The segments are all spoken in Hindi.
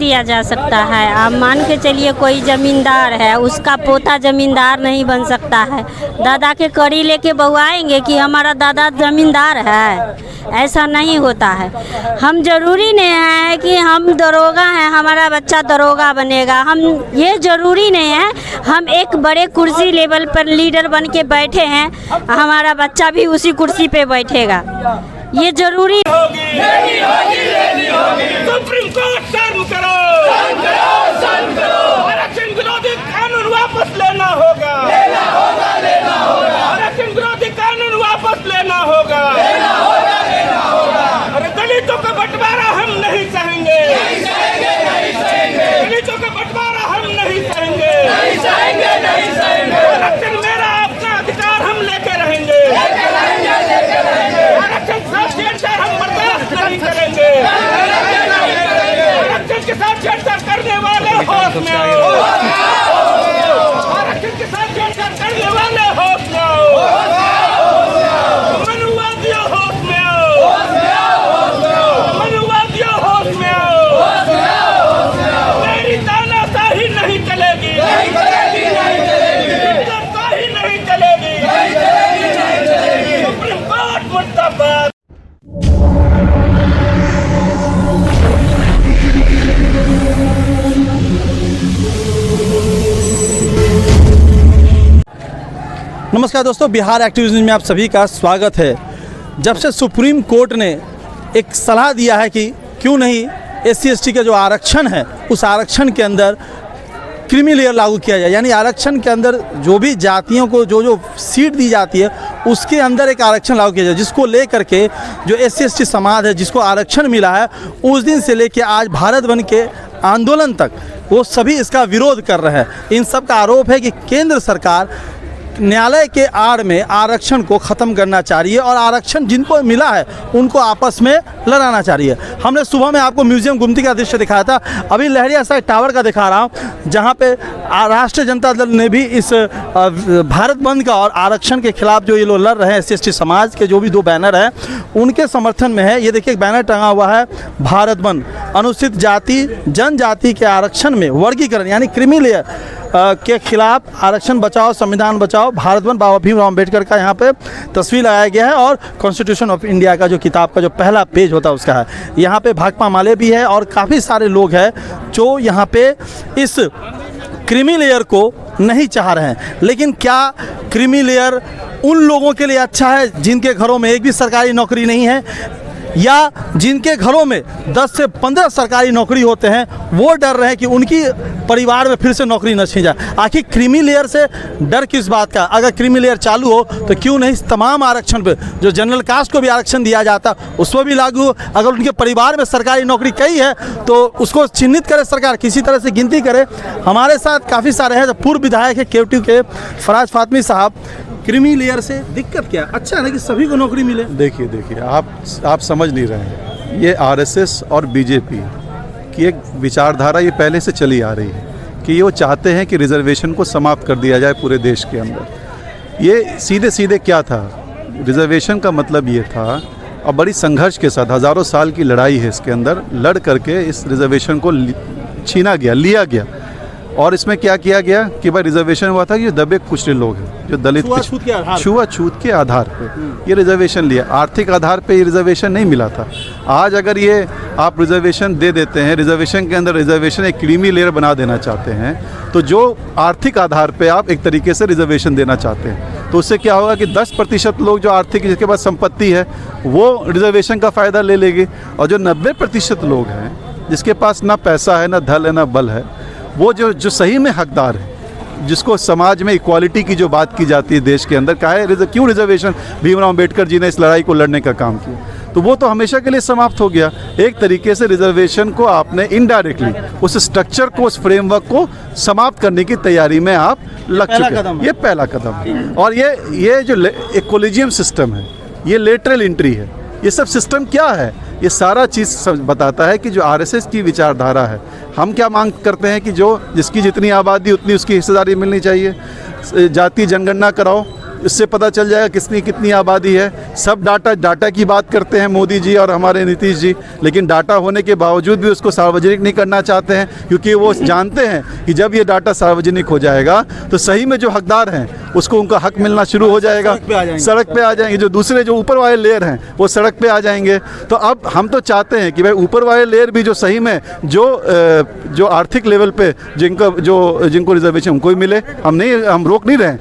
दिया जा सकता है। आप मान के चलिए कोई ज़मींदार है, उसका पोता ज़मींदार नहीं बन सकता है। दादा के कड़ी लेके बहुआएंगे कि हमारा दादा ज़मींदार है, ऐसा नहीं होता है। हम ज़रूरी नहीं है कि हम दरोगा हैं, हमारा बच्चा दरोगा बनेगा। हम ये ज़रूरी नहीं है हम एक बड़े कुर्सी लेवल पर लीडर बन के बैठे हैं, हमारा बच्चा भी उसी कुर्सी पे बैठेगा, ये ज़रूरी लेनी होगी। सुप्रीम कोर्ट सर्व करो, आरक्षण विरोधी कानून वापस लेना होगा, आरक्षण विरोधी कानून वापस लेना होगा। अरे दलितों का बंटवारा हम नहीं सहेंगे, दलितों का बंटवारा हम नहीं सहेंगे। आरक्षण मेरा अपना अधिकार, हम लेके रहेंगे। आरक्षण साथ छेड़छाड़ हम बर्दाश्त नहीं करेंगे। आरक्षण के साथ छेड़छाड़ करने वाले होश में आओ, आरक्षण के साथ छेड़छाड़ करने वाले होश में आओ, मनुवादियों होश में आओ, मनुवादियों होश में आओ। मेरी तानाशाही नहीं चलेगी, तानाशाही नहीं चलेगी। सुप्रीम कोर्ट मुर्दाबाद। नमस्कार दोस्तों, बिहार एक्टिविज़ न्यूज़ में आप सभी का स्वागत है। जब से सुप्रीम कोर्ट ने एक सलाह दिया है कि क्यों नहीं SC/ST का जो आरक्षण है उस आरक्षण के अंदर क्रीमी लेयर लागू किया जाए, यानी आरक्षण के अंदर जो भी जातियों को जो सीट दी जाती है उसके अंदर एक आरक्षण लागू किया जाए, जिसको लेकर के जो SC/ST समाज है जिसको आरक्षण मिला है, उस दिन से लेकर आज भारत बंद के आंदोलन तक वो सभी इसका विरोध कर रहे हैं। इन सब का आरोप है कि केंद्र सरकार न्यायालय के आड़ में आरक्षण को ख़त्म करना चाह रही है और आरक्षण जिनको मिला है उनको आपस में लड़ाना चाह रही है। हमने सुबह में आपको म्यूजियम गुमती का दृश्य दिखाया था, अभी लहरिया साइड टावर का दिखा रहा हूँ, जहाँ पे राष्ट्रीय जनता दल ने भी इस भारत बंद का और आरक्षण के खिलाफ जो ये लोग लड़ रहे हैं SC/ST समाज के जो भी 2 बैनर हैं उनके समर्थन में है। ये देखिए एक बैनर टंगा हुआ है, भारत बंद अनुसूचित जाति जनजाति के आरक्षण में वर्गीकरण यानी क्रीमी लेयर के खिलाफ आरक्षण बचाओ संविधान बचाओ भारत बंद, बाबा भीमराव अम्बेडकर का यहाँ पे तस्वीर लगाया गया है और कॉन्स्टिट्यूशन ऑफ इंडिया का जो किताब का जो पहला पेज होता है उसका है। यहाँ पे भाकपा माले भी है और काफ़ी सारे लोग हैं जो यहाँ पे इस क्रीमी लेयर को नहीं चाह रहे हैं। लेकिन क्या क्रीमी लेयर उन लोगों के लिए अच्छा है जिनके घरों में एक भी सरकारी नौकरी नहीं है, या जिनके घरों में 10 से 15 सरकारी नौकरी होते हैं, वो डर रहे हैं कि उनकी परिवार में फिर से नौकरी न छीन जाए। आखिर क्रीमी लेयर से डर किस बात का? अगर क्रीमी लेयर चालू हो तो क्यों नहीं तमाम आरक्षण पे जो जनरल कास्ट को भी आरक्षण दिया जाता उस पर भी लागू हो। अगर उनके परिवार में सरकारी नौकरी कई है तो उसको चिन्हित करे सरकार, किसी तरह से गिनती करे। हमारे साथ काफ़ी सारे हैं, जो पूर्व विधायक है केवटी के फराज फातमी साहब। क्रीमी लेयर से दिक्कत क्या? अच्छा है ना कि सभी को नौकरी मिले। देखिए आप समझ नहीं रहे हैं, ये RSS और BJP की एक विचारधारा ये पहले से चली आ रही है कि ये वो चाहते हैं कि रिजर्वेशन को समाप्त कर दिया जाए पूरे देश के अंदर। ये सीधे क्या था, रिजर्वेशन का मतलब ये था, और बड़ी संघर्ष के साथ हज़ारों साल की लड़ाई है इसके अंदर, लड़ करके इस रिजर्वेशन को छीना गया, लिया गया। और इसमें क्या किया गया कि भाई रिजर्वेशन हुआ था कि दबे कुचले लोग हैं जो दलित छुआछूत के आधार पे ये रिजर्वेशन लिया, आर्थिक आधार पे ये रिजर्वेशन नहीं मिला था। आज अगर ये आप रिजर्वेशन दे देते हैं, रिजर्वेशन के अंदर रिजर्वेशन एक क्रीमी लेयर बना देना चाहते हैं, तो जो आर्थिक आधार पे आप एक तरीके से रिजर्वेशन देना चाहते हैं, तो उससे क्या होगा कि 10% लोग जो आर्थिक जिसके पास संपत्ति है वो रिजर्वेशन का फ़ायदा ले लेंगे, और जो 90% लोग हैं जिसके पास ना पैसा है, ना धन है, ना बल है, वो जो सही में हकदार है, जिसको समाज में इक्वालिटी की जो बात की जाती है देश के अंदर, क्यों रिजर्वेशन भीमराव अम्बेडकर जी ने इस लड़ाई को लड़ने का काम किया, तो वो तो हमेशा के लिए समाप्त हो गया। एक तरीके से रिजर्वेशन को आपने इनडायरेक्टली उस स्ट्रक्चर को, उस फ्रेमवर्क को समाप्त करने की तैयारी में आप लग चुके हैं। ये पहला कदम है। और ये जो एक कोलिजियम सिस्टम है, ये लेटरल एंट्री है, ये सब सिस्टम क्या है, ये सारा चीज़ बताता है कि जो RSS की विचारधारा है, हम क्या मांग करते हैं कि जिसकी जितनी आबादी उतनी उसकी हिस्सेदारी मिलनी चाहिए, जाति जनगणना कराओ, इससे पता चल जाएगा किसकी कितनी आबादी है। सब डाटा की बात करते हैं मोदी जी और हमारे नीतीश जी, लेकिन डाटा होने के बावजूद भी उसको सार्वजनिक नहीं करना चाहते हैं, क्योंकि वो जानते हैं कि जब ये डाटा सार्वजनिक हो जाएगा तो सही में जो हकदार हैं उसको उनका हक मिलना शुरू हो जाएगा, सड़क पे आ जाएंगे। जो दूसरे जो ऊपर वाले लेयर हैं वो सड़क पे आ जाएंगे। तो अब हम तो चाहते हैं कि भाई ऊपर वाले लेयर भी जो सही में जो आर्थिक लेवल पे जिनको रिजर्वेशन उनको ही मिले। हम रोक नहीं रहे हैं,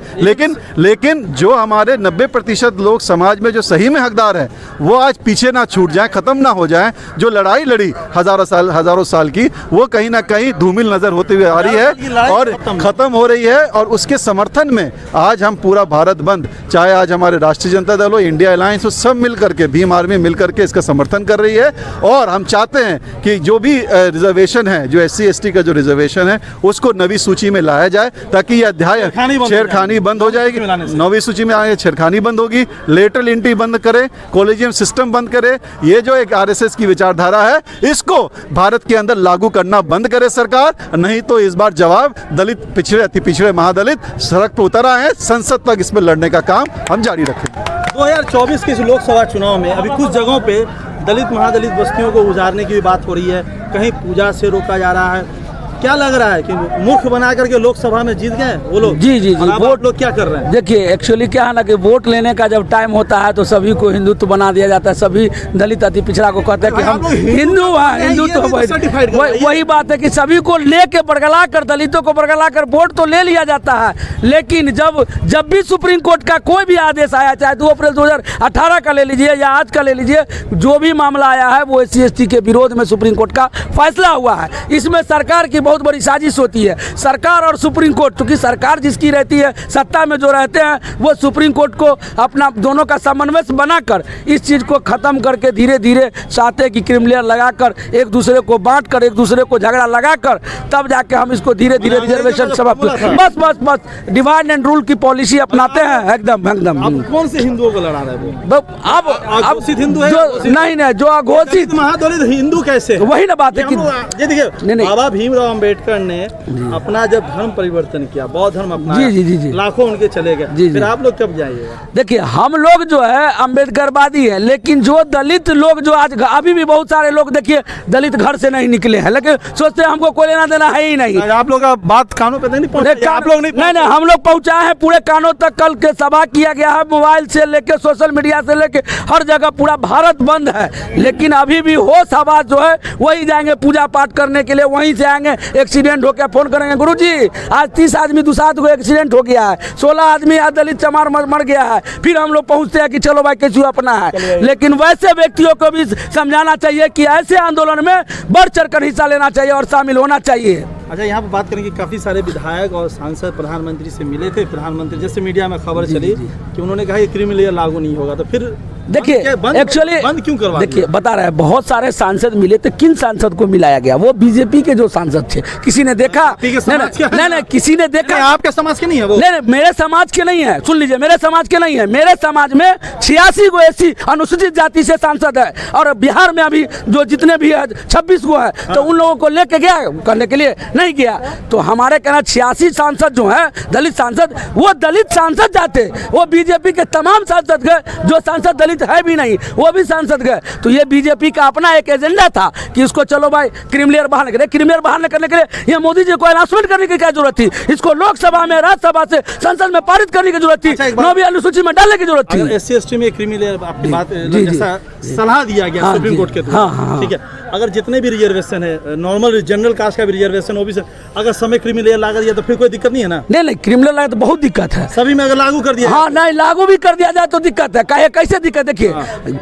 लेकिन जो हमारे 90% लोग समाज में जो सही में हकदार हैं वो आज पीछे ना छूट जाएं, ख़त्म ना हो जाएं। जो लड़ाई लड़ी हज़ारों साल की, वो कहीं ना कहीं धूमिल नज़र होती हुई आ रही है और ख़त्म हो रही है। और उसके समर्थन में आज हम पूरा भारत बंद, चाहे आज हमारे राष्ट्रीय जनता दल हो, इंडिया अलायंस हो, सब मिल करके, भीम आर्मी मिल करके इसका समर्थन कर रही है। और हम चाहते हैं कि जो भी रिजर्वेशन है, जो SC ST का जो रिजर्वेशन है, उसको नवी सूची में लाया जाए, ताकि यह अध्याय छेड़खानी बंद हो जाएगी। नवी सूची में आगे छेड़खानी बंद होगी, लेटरल एंट्री बंद करे, कॉलेजियम सिस्टम बंद करे। ये जो एक RSS की विचारधारा है, इसको भारत के अंदर लागू करना बंद करे सरकार, नहीं तो इस बार जवाब दलित, पिछड़े, अति पिछड़े, महादलित सड़क पर उतर आए हैं। संसद तक इस पर लड़ने का काम हम जारी रखेंगे। 2024 के लोकसभा चुनाव में अभी कुछ जगहों पे दलित महादलित बस्तियों को उजाड़ने की भी बात हो रही है, कहीं पूजा से रोका जा रहा है। क्या लग रहा है कि मुख्य बना करके लोकसभा में जीत गए वो लोग? जी वोट लोग क्या कर रहे हैं? देखिए, एक्चुअली क्या है ना कि वोट लेने का जब टाइम होता है तो सभी को हिंदुत्व बना दिया जाता है। सभी दलित अति पिछड़ा को कहते हैं कि हम हिंदू हैं, हिंदुत्व। वही बात है कि सभी को लेके बरगला कर, दलितों को बरगला कर वोट तो ले लिया जाता है, लेकिन जब भी सुप्रीम कोर्ट का कोई भी आदेश आया, चाहे 2 अप्रैल 2018 का ले लीजिए या आज का ले लीजिए, जो भी मामला आया है वो SC ST के विरोध में सुप्रीम कोर्ट का फैसला हुआ है। इसमें सरकार की बहुत बड़ी साजिश होती है। सरकार और सुप्रीम कोर्ट, क्योंकि सरकार जिसकी रहती है, सत्ता में जो रहते हैं, वो सुप्रीम कोर्ट को अपना दोनों का समन्वय बनाकर इस चीज़ को ख़त्म करके धीरे धीरे चाहते कि क्रीम लेयर लगाकर, एक दूसरे को बांट कर, एक दूसरे को झगड़ा लगाकर, तब जाके हम इसको धीरे धीरे रिजर्वेशन समाप्त, बस डिवाइड एंड रूल की पॉलिसी अपनाते हैं। एकदम कौन से हिंदुओं को लड़ा रहे हैं? अब हिंदू है नहीं, जो अघोषित महादलित हिंदू कैसे? वही ना बात है कि देखिए, बाबा भीमराव अम्बेडकर ने अपना जब धर्म परिवर्तन किया, बौद्ध धर्म अपनाया, जी। लाखों उनके चले गए, फिर आप लोग कब जाइएगा? देखिए, हम लोग जो है अम्बेडकरवादी है, लेकिन जो दलित लोग जो आज अभी भी बहुत सारे लोग देखिए दलित घर से नहीं निकले हैं, लेकिन सोचते हैं हमको कोई लेना देना है ही नहीं। आप लोग का बात कानों पे नहीं पहुंचा? आप लोग नहीं, हम लोग पहुंचाए हैं पूरे कानों तक। कल के सभा किया गया है, मोबाइल से लेके, सोशल मीडिया से लेके, हर जगह पूरा भारत बंद है, लेकिन अभी भी होश आवाज जो है वही जाएंगे पूजा पाठ करने के लिए, वहीं से आएंगे। एक्सीडेंट हो गया, फोन करेंगे, गुरुजी आज 30 आदमी दूसरा को एक्सीडेंट हो गया है, 16 आदमी आज दलित चमार मर गया है, फिर हम लोग पहुंचते हैं कि चलो भाई कैसे अपना है। लेकिन वैसे व्यक्तियों को भी समझाना चाहिए कि ऐसे आंदोलन में बढ़ चढ़कर हिस्सा लेना चाहिए और शामिल होना चाहिए। अच्छा, यहाँ पर बात करेंगे, काफ़ी सारे विधायक और सांसद प्रधानमंत्री से मिले थे। प्रधानमंत्री, जैसे मीडिया में खबर चली कि उन्होंने कहा कि क्रीमी लेयर लागू नहीं होगा, तो फिर देखिए एक्चुअली बंद क्यों करवा? देखिए, बता रहे हैं बहुत सारे सांसद मिले थे। किन सांसद को मिलाया गया? वो बीजेपी के जो सांसद थे। किसी ने देखा? नहीं, किसी ने देखा? आपके समाज के नहीं है वो? नहीं, मेरे समाज के नहीं है। सुन लीजिए, मेरे समाज के नहीं है। मेरे समाज में 86 गो SC अनुसूचित जाति से सांसद है, और बिहार में अभी जो जितने भी है 26 गो है, तो उन लोगों को लेके गया करने के लिए नहीं गया। तो हमारे कहना 86 सांसद जो है दलित सांसद, वो दलित सांसद जाते, वो बीजेपी के तमाम सांसद गए, जो सांसद दलित है भी नहीं वो भी सांसद गए। तो ये बीजेपी का अपना एक एजेंडा था कि इसको चलो भाई क्रीम लेयर बाहर निकले। क्रीम लेयर बाहर निकलने के लिए ये मोदी जी को अनाउंसमेंट करने की क्या जरूरत थी? इसको लोकसभा में, राज्यसभा से, संसद में पारित करने की जरूरत थी, 9वीं अनुसूची में डालने की जरूरत थी। SC ST में क्रीमी लेयर आपकी बात जैसा सलाह दिया गया सुप्रीम कोर्ट के द्वारा, ठीक है, अगर जितने भी रिजर्वेशन है, नॉर्मल जनरल कास्ट का भी रिजर्वेशन, वो भी अगर समय क्रीमी लेयर लगा दिया तो फिर कोई दिक्कत नहीं है ना? नहीं, क्रीम लेयर लगा तो बहुत दिक्कत है। सभी में अगर लागू कर दिया, हाँ, नहीं लागू भी कर दिया जाए तो दिक्कत है। कैसे दिक्कत? देखिए,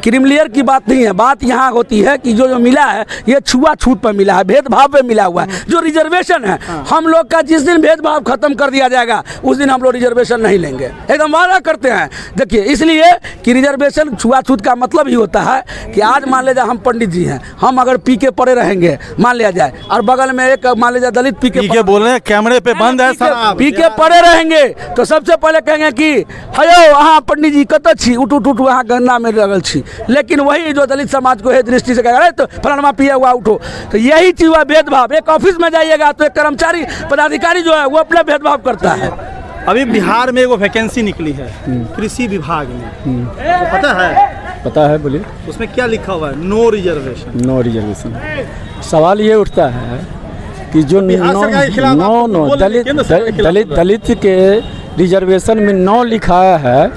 क्रीम लेयर की बात नहीं है, बात यहाँ होती है कि जो मिला है ये छुआछूत पर मिला है, भेदभाव पे मिला हुआ है। जो रिजर्वेशन है, हम लोग का जिस दिन भेदभाव खत्म कर दिया जाएगा उस दिन हम लोग रिजर्वेशन नहीं लेंगे, एकदम वादा करते हैं। देखिए, इसलिए कि रिजर्वेशन छुआछूत का मतलब ही होता है कि आज मान लीजिए हम पंडित जी हैं, हम अगर पी के पड़े रहेंगे, मान लिया जाए, और बगल में एक मान लीजिए दलित पी के बोल रहे हैं, कैमरे पे बंद है, पी के पड़े रहेंगे, तो सबसे पहले कहेंगे कि हयो अहाँ पंडित जी कत छी, उठ वहाँ गन्ना में लगल छी। लेकिन वही जो दलित समाज को है दृष्टि से कहेगा तो फलाना पिया हुआ उठो। तो यही चीज हुआ भेदभाव। एक ऑफिस में जाइएगा तो एक कर्मचारी पदाधिकारी जो है वो अपना भेदभाव करता है। अभी बिहार में एगो वैकेंसी निकली है कृषि विभाग में, तो पता है? पता है, बोलिए। उसमें क्या लिखा हुआ है? No reservation. No reservation. सवाल ये उठता है कि जो बिहार सरकार के खिलाफ आप नो बोल रहे हैं, केंद्र सरकार के खिलाफ बोल रहे हैं। दलित के रिजर्वेशन में नो लिखा है,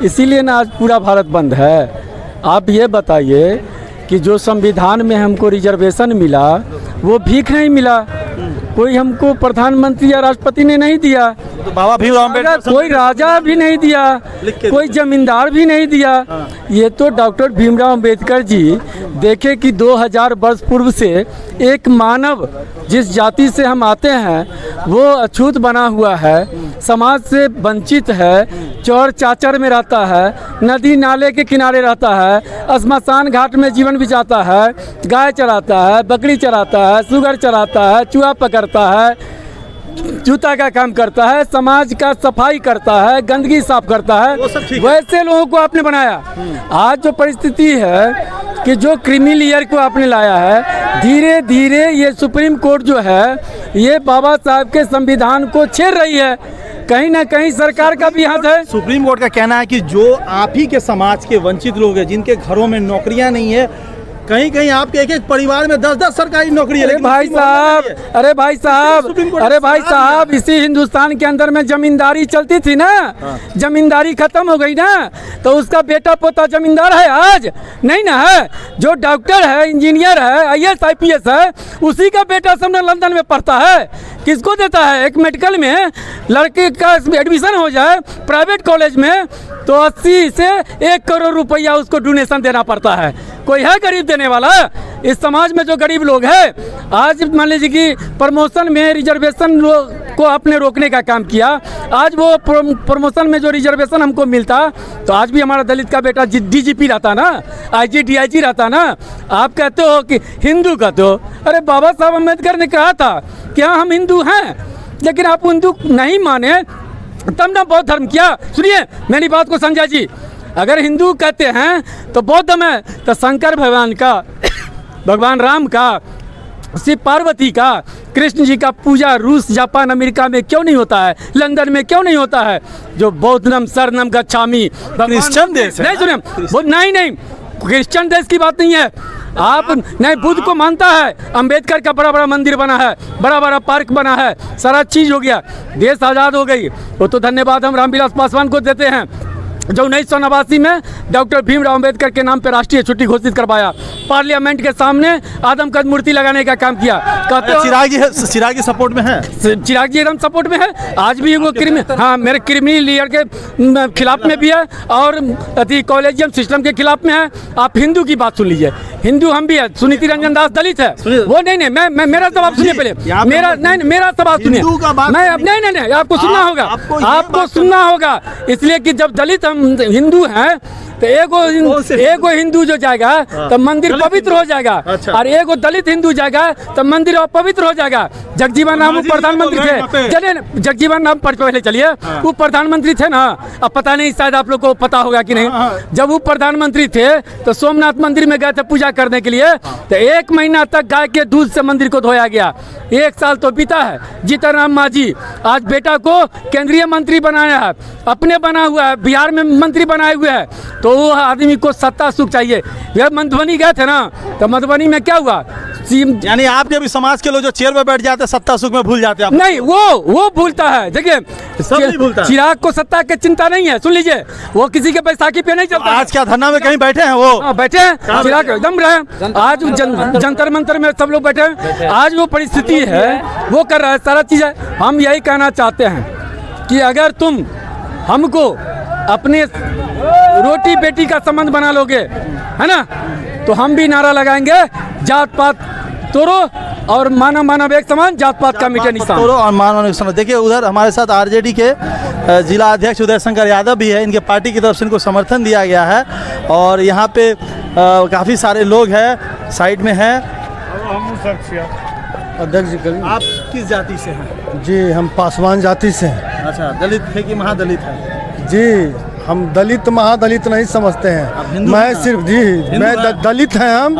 इसीलिए ना आज पूरा भारत बंद है। आप ये बताइए कि जो संविधान में हमको रिजर्वेशन मिला वो भीख नहीं मिला, कोई हमको प्रधानमंत्री या राष्ट्रपति ने नहीं दिया, तो बाबा भीमराव अम्बेडकर कोई राजा भी नहीं दिया, कोई जमींदार भी नहीं दिया। ये तो डॉक्टर भीमराव अम्बेडकर जी देखे कि 2000 वर्ष पूर्व से एक मानव जिस जाति से हम आते हैं वो अछूत बना हुआ है, समाज से वंचित है, चौर चाचर में रहता है, नदी नाले के किनारे रहता है, श्मशान घाट में जीवन बिताता है, गाय चराता है, बकरी चराता है, सुगर चराता है, चूहा पकड़ता है, जूता का काम करता है, समाज का सफाई करता है, गंदगी साफ करता है, वैसे लोगों को आपने बनाया। आज जो परिस्थिति है कि जो क्रीमी लेयर को आपने लाया है, धीरे धीरे ये सुप्रीम कोर्ट जो है ये बाबा साहब के संविधान को छेड़ रही है। कहीं ना कहीं सरकार का भी हाथ है। सुप्रीम कोर्ट का कहना है कि जो आप ही के समाज के वंचित लोग हैं, जिनके घरों में नौकरियां नहीं है, कहीं कहीं आपके एक एक परिवार में 10-10 सरकारी नौकरी है। अरे भाई साहब, अरे भाई साहब, इसी हिंदुस्तान के अंदर में जमींदारी चलती थी ना, जमींदारी खत्म हो गई ना, तो उसका बेटा पोता जमींदार है आज नहीं ना है। जो डॉक्टर है, इंजीनियर है, IAS IPS है, उसी का बेटा सब लंदन में पढ़ता है। किसको देता है? एक मेडिकल में लड़के का एडमिशन हो जाए प्राइवेट कॉलेज में तो 80 से 1 करोड़ रुपया उसको डोनेशन देना पड़ता है। कोई है गरीब देने वाला? इस समाज में जो गरीब लोग हैं, आज मान लीजिए कि प्रमोशन में रिजर्वेशन को आपने रोकने का काम किया। आज वो प्रमोशन में जो रिजर्वेशन हमको मिलता तो आज भी हमारा दलित का बेटा DGP रहता ना, IG DIG रहता ना। आप कहते हो कि हिंदू कहते हो, अरे बाबा साहब अम्बेडकर ने कहा था कि हाँ हम हिंदू हैं, लेकिन आप हिंदू नहीं माने तब ना बौद्ध धर्म किया। सुनिए मेरी बात को संजय जी, अगर हिंदू कहते हैं तो बौद्ध में तो शंकर भगवान का, भगवान राम का, शिव पार्वती का, कृष्ण जी का पूजा रूस, जापान, अमेरिका में क्यों नहीं होता है? लंदन में क्यों नहीं होता है? जो बौद्धनम शरणम गच्छामि क्रिश्चियन देश है। नहीं सुनिए, नहीं क्रिश्चियन देश की बात नहीं है। आप नहीं बुद्ध को मानता है, अंबेडकर का बड़ा बड़ा मंदिर बना है, बड़ा बड़ा पार्क बना है, सारा चीज़ हो गया, देश आज़ाद हो गई। वो तो धन्यवाद हम रामविलास पासवान को देते हैं जो 1989 में डॉक्टर भीमराव अम्बेडकर के नाम पर राष्ट्रीय छुट्टी घोषित करवाया, पार्लियामेंट के सामने आदमकद मूर्ति लगाने का काम किया। कहते चिराग जी सपोर्ट में है, चिराग जी एकदम सपोर्ट में है। आज भी वो हाँ मेरे क्रिमिनल लेयर के खिलाफ में भी है और कॉलेजियम सिस्टम के खिलाफ में है। आप हिंदू की बात सुन लीजिए, हिंदू हम भी है। सुनीति रंजन दास दलित है, वो नहीं मैं मेरा सवाल सुनिए पहले, मेरा सवाल सुनिए। मैं नहीं आपको सुनना होगा, आपको सुनना होगा, इसलिए कि जब दलित हम हिंदू हैं तो एगो हिंदू जो जाएगा तो मंदिर पवित्र हो जाएगा, और एगो दलित हिंदू जाएगा तो मंदिर अपवित्र हो जाएगा। जगजीवन राम वो प्रधानमंत्री थे, चलिए जगजीवन राम पहले चलिए, वो प्रधानमंत्री थे ना। अब पता नहीं शायद आप लोग को पता होगा कि नहीं, जब वो प्रधानमंत्री थे तो सोमनाथ मंदिर में गए थे पूजा करने के लिए, तो 1 महीना तक गाय के दूध से मंदिर को धोया गया। 1 साल तो बीता है। जीतन राम मांझी आज बेटा को केंद्रीय मंत्री बनाया है, अपने बना हुआ है, बिहार में मंत्री बनाए हुए है। तो वो आदमी को सत्ता सुख चाहिए। यह मधुबनी गए थे ना, तो मधुबनी में क्या हुआ? यानी आपके भी समाज के लोग जो चेयर पर बैठ जाते हैं सत्ता सुख में भूल जाते हैं। नहीं, वो भूलता है। देखिए चिराग को सत्ता की चिंता नहीं है, सुन लीजिए, वो किसी के बैसाखी पे नहीं चलता। आज क्या धरना में कहीं बैठे हैं? वो बैठे हैं, चिराग एकदम रहे। आज जंतर मंतर में सब लोग बैठे हैं। आज वो परिस्थिति है, वो कर रहा है सारा चीज़ है। हम यही कहना चाहते हैं कि अगर तुम हमको अपने रोटी बेटी का संबंध बना लोगे, है ना, तो हम भी नारा लगाएंगे, जात पात तोड़ो और मानव मानव एक समान, जात पात का मिटे निशान तोड़ो और मानव एक समान। देखिए उधर हमारे साथ RJD के जिला अध्यक्ष उदय शंकर यादव भी है, इनके पार्टी की तरफ से इनको समर्थन दिया गया है और यहाँ पे काफ़ी सारे लोग हैं, साइड में हैं। अध्यक्ष जी आप किस जाति से हैं? जी हम पासवान जाति से हैं। अच्छा, दलित है कि महादलित है? जी हम दलित महादलित नहीं समझते हैं। मैं सिर्फ दलित हैं हम,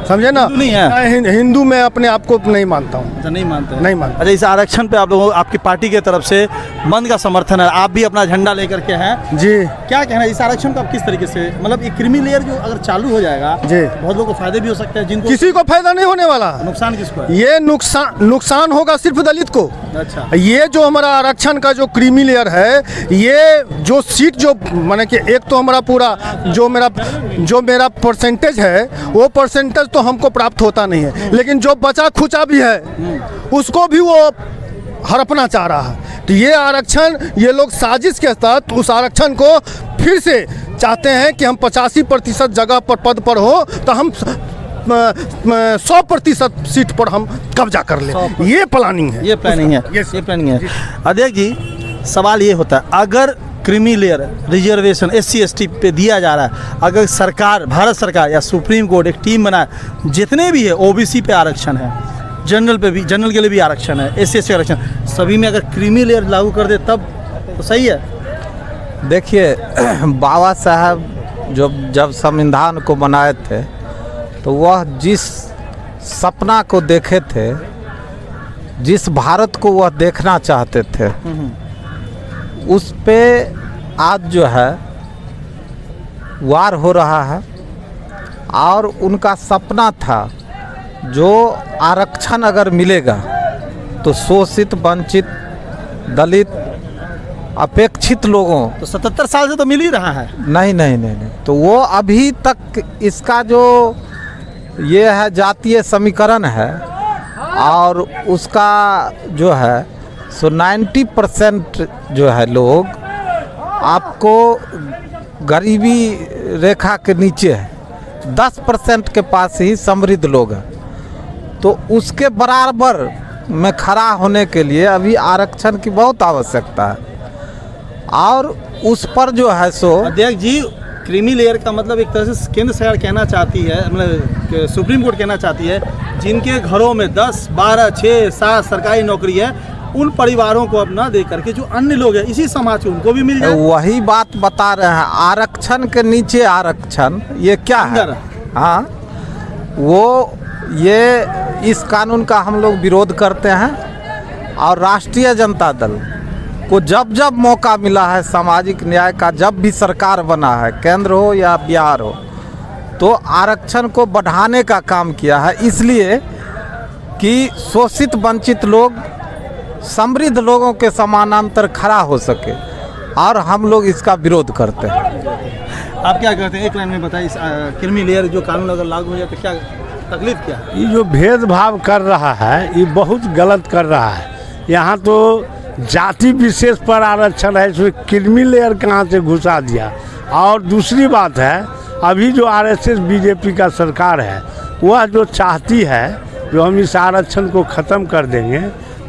समझे ना। हिंदू नहीं है? मैं हिंदू में अपने आप को नहीं मानता हूँ। अच्छा, नहीं मानते? नहीं मानता। अच्छा, इस आरक्षण पे आप लोगों आपकी पार्टी की तरफ से बंद का समर्थन है, आप भी अपना झंडा लेकर के हैं जी। क्या कहना है इस आरक्षण को आप किस तरीके से, मतलब ये क्रीमी लेयर जो अगर चालू हो जाएगा जी, बहुत लोगों को फायदे भी हो सकते हैं, जिनको किसी को फायदा नहीं होने वाला। नुकसान किसको है? ये नुकसान होगा सिर्फ दलित को। अच्छा, ये जो हमारा आरक्षण का जो क्रीमी लेयर है, ये जो सीट जो माने कि एक तो हमारा पूरा जो मेरा परसेंटेज है, वो परसेंटेज तो हमको प्राप्त होता नहीं है, लेकिन जो बचा खुचा भी है उसको भी वो हड़पना चाह रहा है। तो ये आरक्षण, ये लोग साजिश के तहत उस आरक्षण को फिर से चाहते हैं कि हम 85% जगह पर पद पर हो तो हम 100% सीट पर हम कब्जा कर ले। ये प्लानिंग है, ये प्लानिंग है, ये प्लानिंग है। अध्यक्ष जी, सवाल ये होता है, अगर creamy layer reservation SC ST पे दिया जा रहा है, अगर सरकार, भारत सरकार या सुप्रीम कोर्ट एक टीम बनाए, जितने भी है OBC पे आरक्षण है, जनरल पे भी, जनरल के लिए भी आरक्षण है, SC ST आरक्षण, सभी में अगर क्रीमी लेयर लागू कर दे तब तो सही है। देखिए, बाबा साहब जब संविधान को बनाए थे तो वह जिस सपना को देखे थे, जिस भारत को वह देखना चाहते थे, उस पे आज जो है वार हो रहा है। और उनका सपना था जो आरक्षण अगर मिलेगा तो शोषित, वंचित, दलित, अपेक्षित लोगों, तो 77 साल से तो मिल ही रहा है। नहीं, तो वो अभी तक इसका जो ये है जातीय समीकरण है, और उसका जो है सो 90% जो है लोग आपको गरीबी रेखा के नीचे है, 10% के पास ही समृद्ध लोग हैं। तो उसके बराबर में खड़ा होने के लिए अभी आरक्षण की बहुत आवश्यकता है। और उस पर जो है सो अध्यक्ष जी, क्रीमी लेयर का मतलब एक तरह से केंद्र सरकार कहना चाहती है, मतलब सुप्रीम कोर्ट कहना चाहती है, जिनके घरों में 10, 12, 6, 7 सरकारी नौकरी है, उन परिवारों को अपना दे करके जो अन्य लोग हैं इसी समाज के, उनको भी मिल जाए। वही बात बता रहे हैं, आरक्षण के नीचे आरक्षण, ये क्या है? हाँ, वो ये इस कानून का हम लोग विरोध करते हैं। और राष्ट्रीय जनता दल को जब जब मौका मिला है सामाजिक न्याय का, जब भी सरकार बना है, केंद्र हो या बिहार हो, तो आरक्षण को बढ़ाने का काम किया है, इसलिए कि शोषित वंचित लोग समृद्ध लोगों के समानांतर खड़ा हो सके। और हम लोग इसका विरोध करते हैं। आप क्या करते हैं, एक लाइन में बताइए, क्रीमी लेयर जो कानून अगर लागू हो जाए तो क्या तकलीफ क्या है? ये जो भेदभाव कर रहा है ये बहुत गलत कर रहा है। यहाँ तो जाति विशेष पर आरक्षण है, इसमें क्रीमी लेयर कहाँ से घुसा दिया। और दूसरी बात है, अभी जो RSS BJP का सरकार है, वह जो चाहती है जो हम इस आरक्षण को ख़त्म कर देंगे,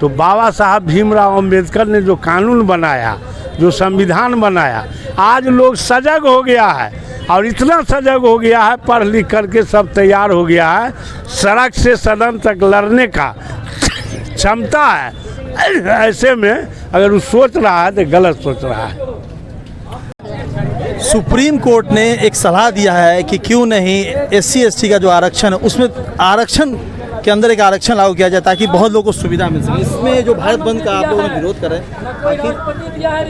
तो बाबा साहब भीमराव अंबेडकर ने जो कानून बनाया, जो संविधान बनाया, आज लोग सजग हो गया है। और इतना सजग हो गया है, पढ़ लिख करके सब तैयार हो गया है, सड़क से सदन तक लड़ने का क्षमता है। ऐसे में अगर वो सोच रहा है तो गलत सोच रहा है। सुप्रीम कोर्ट ने एक सलाह दिया है कि क्यों नहीं SC ST का जो आरक्षण है उसमें आरक्षण के अंदर एक आरक्षण लागू किया जाए ताकि बहुत लोगों को सुविधा मिल सके। इसमें जो भारत बंद का आप लोगों ने विरोध करें, आखिर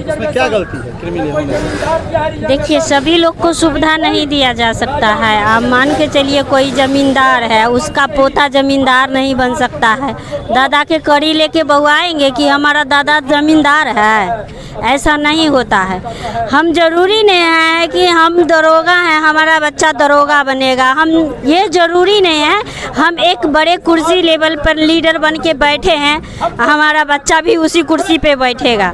इसमें क्या गलती है क्रीमी लेयर में? देखिए, सभी लोग को सुविधा नहीं दिया जा सकता है। आप मान के चलिए कोई ज़मींदार है, उसका पोता ज़मींदार नहीं बन सकता है। दादा के कड़ी लेके बहुआएंगे कि हमारा दादा ज़मींदार है, ऐसा नहीं होता है। हम ज़रूरी नहीं है कि हम दरोगा हैं, हमारा बच्चा दरोगा बनेगा। हम ये ज़रूरी नहीं है हम एक बड़े कुर्सी लेवल पर लीडर बन के बैठे हैं, हमारा बच्चा भी उसी कुर्सी पे बैठेगा,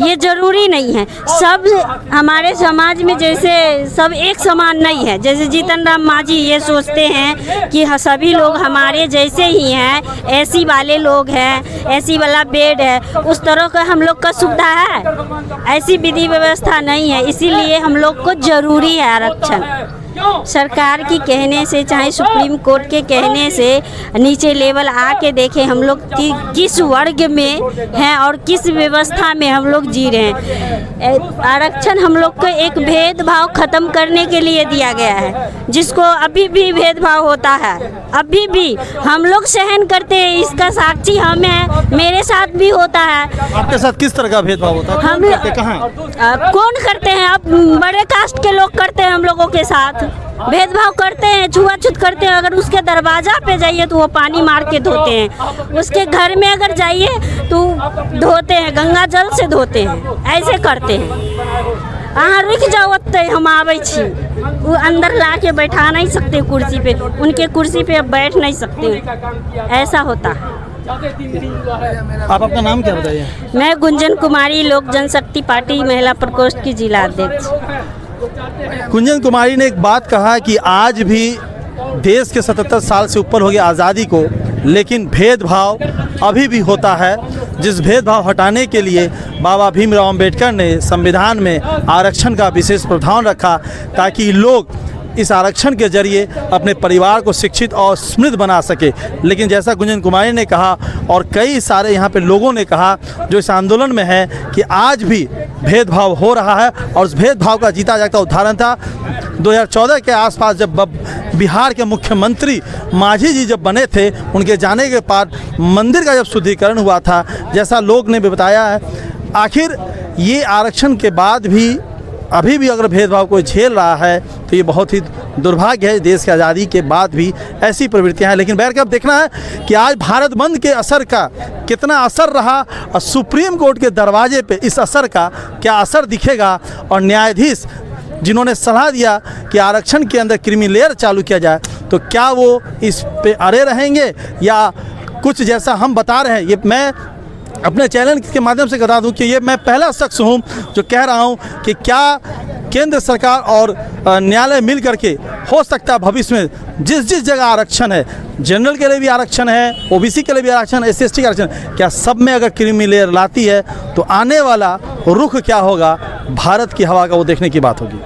ये ज़रूरी नहीं है। सब हमारे समाज में जैसे सब एक समान नहीं है। जैसे जीतन राम मांझी ये सोचते हैं कि सभी लोग हमारे जैसे ही हैं, AC वाले लोग हैं, AC वाला बेड है, उस तरह का हम लोग का सुविधा है, ऐसी विधि व्यवस्था नहीं है। इसीलिए हम लोग को ज़रूरी है आरक्षण। सरकार की कहने से चाहे सुप्रीम कोर्ट के कहने से नीचे लेवल आके देखें हम लोग किस वर्ग में हैं और किस व्यवस्था में हम लोग जी रहे हैं। आरक्षण हम लोग को एक भेदभाव ख़त्म करने के लिए दिया गया है, जिसको अभी भी भेदभाव होता है, अभी भी हम लोग सहन करते हैं। इसका साक्षी हम हैं, मेरे साथ भी होता है। आपके साथ किस तरह का भेदभाव होता है? हम कौन करते हैं? अब बड़े कास्ट के लोग करते हैं हम लोगों के साथ भेदभाव करते हैं, छुआछूत करते हैं। अगर उसके दरवाजा पे जाइए तो वो पानी मार के धोते हैं, उसके घर में अगर जाइए तो धोते हैं, गंगा जल से धोते हैं, ऐसे करते हैं। अहाँ रुक जाओ, हम आवे छी, वो अंदर ला के बैठा नहीं सकते कुर्सी पे, उनके कुर्सी पे अब बैठ नहीं सकते, ऐसा होता है। आप अपना नाम क्या बताइए? मैं गुंजन कुमारी, लोक जनशक्ति पार्टी महिला प्रकोष्ठ की जिला अध्यक्ष। गुंजन कुमारी ने एक बात कहा कि आज भी देश के 77 साल से ऊपर हो गया आज़ादी को, लेकिन भेदभाव अभी भी होता है, जिस भेदभाव हटाने के लिए बाबा भीमराव अंबेडकर ने संविधान में आरक्षण का विशेष प्रावधान रखा, ताकि लोग इस आरक्षण के जरिए अपने परिवार को शिक्षित और समृद्ध बना सके। लेकिन जैसा गुंजन कुमारी ने कहा और कई सारे यहाँ पे लोगों ने कहा जो इस आंदोलन में है कि आज भी भेदभाव हो रहा है, और उस भेदभाव का जीता जागता उदाहरण था 2014 के आसपास, जब बिहार के मुख्यमंत्री मांझी जी जब बने थे, उनके जाने के बाद मंदिर का जब शुद्धिकरण हुआ था, जैसा लोग ने भी बताया है। आखिर ये आरक्षण के बाद भी अभी भी अगर भेदभाव कोई झेल रहा है तो ये बहुत ही दुर्भाग्य है। देश की आज़ादी के बाद भी ऐसी प्रवृत्तियां हैं। लेकिन बैठ कर अब देखना है कि आज भारत बंद के असर का कितना असर रहा, और सुप्रीम कोर्ट के दरवाजे पे इस असर का क्या असर दिखेगा, और न्यायाधीश जिन्होंने सलाह दिया कि आरक्षण के अंदर क्रीमी लेयर चालू किया जाए, तो क्या वो इस पे अड़े रहेंगे या कुछ जैसा हम बता रहे हैं। ये मैं अपने चैनल के माध्यम से बता दूं कि ये मैं पहला शख्स हूं जो कह रहा हूं कि क्या केंद्र सरकार और न्यायालय मिल करके हो सकता है भविष्य में जिस जिस जगह आरक्षण है, जनरल के लिए भी आरक्षण है, ओबीसी के लिए भी आरक्षण, SC ST का आरक्षण, क्या सब में अगर क्रीमी लेयर लाती है तो आने वाला रुख क्या होगा भारत की हवा का, वो देखने की बात होगी।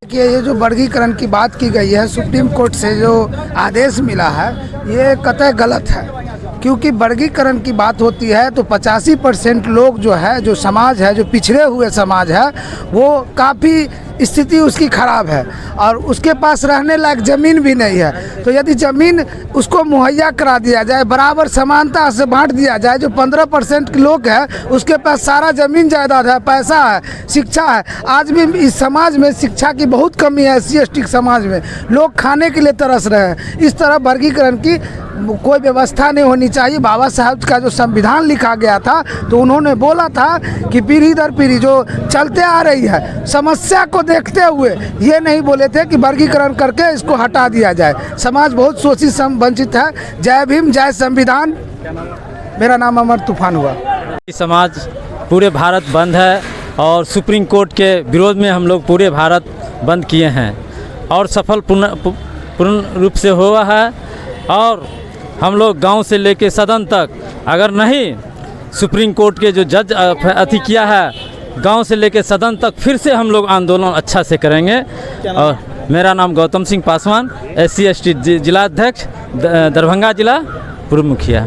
कि ये जो वर्गीकरण की बात की गई है, सुप्रीम कोर्ट से जो आदेश मिला है, ये कतई गलत है। क्योंकि वर्गीकरण की बात होती है तो 85% लोग जो है, जो समाज है, जो पिछड़े हुए समाज है, वो काफ़ी स्थिति उसकी ख़राब है और उसके पास रहने लायक ज़मीन भी नहीं है। तो यदि ज़मीन उसको मुहैया करा दिया जाए, बराबर समानता से बांट दिया जाए, जो 15% के लोग हैं उसके पास सारा ज़मीन जायदाद है, पैसा है, शिक्षा है। आज भी इस समाज में शिक्षा की बहुत कमी है। SC ST समाज में लोग खाने के लिए तरस रहे हैं। इस तरह वर्गीकरण की कोई व्यवस्था नहीं होनी चाहिए। बाबा साहब का जो संविधान लिखा गया था तो उन्होंने बोला था कि पीढ़ी दर पीढ़ी जो चलते आ रही है, समस्या को देखते हुए ये नहीं बोले थे कि वर्गीकरण करके इसको हटा दिया जाए। समाज बहुत शोषित वंचित है। जय भीम, जय संविधान। मेरा नाम अमर तूफान हुआ। समाज पूरे भारत बंद है और सुप्रीम कोर्ट के विरोध में हम लोग पूरे भारत बंद किए हैं और सफल पूर्ण रूप से हुआ है। और हम लोग गांव से लेके सदन तक, अगर नहीं सुप्रीम कोर्ट के जो जज अथी किया है, गांव से लेके सदन तक फिर से हम लोग आंदोलन अच्छा से करेंगे। और मेरा नाम गौतम सिंह पासवान, SC ST जिला अध्यक्ष, दरभंगा जिला पूर्व मुखिया।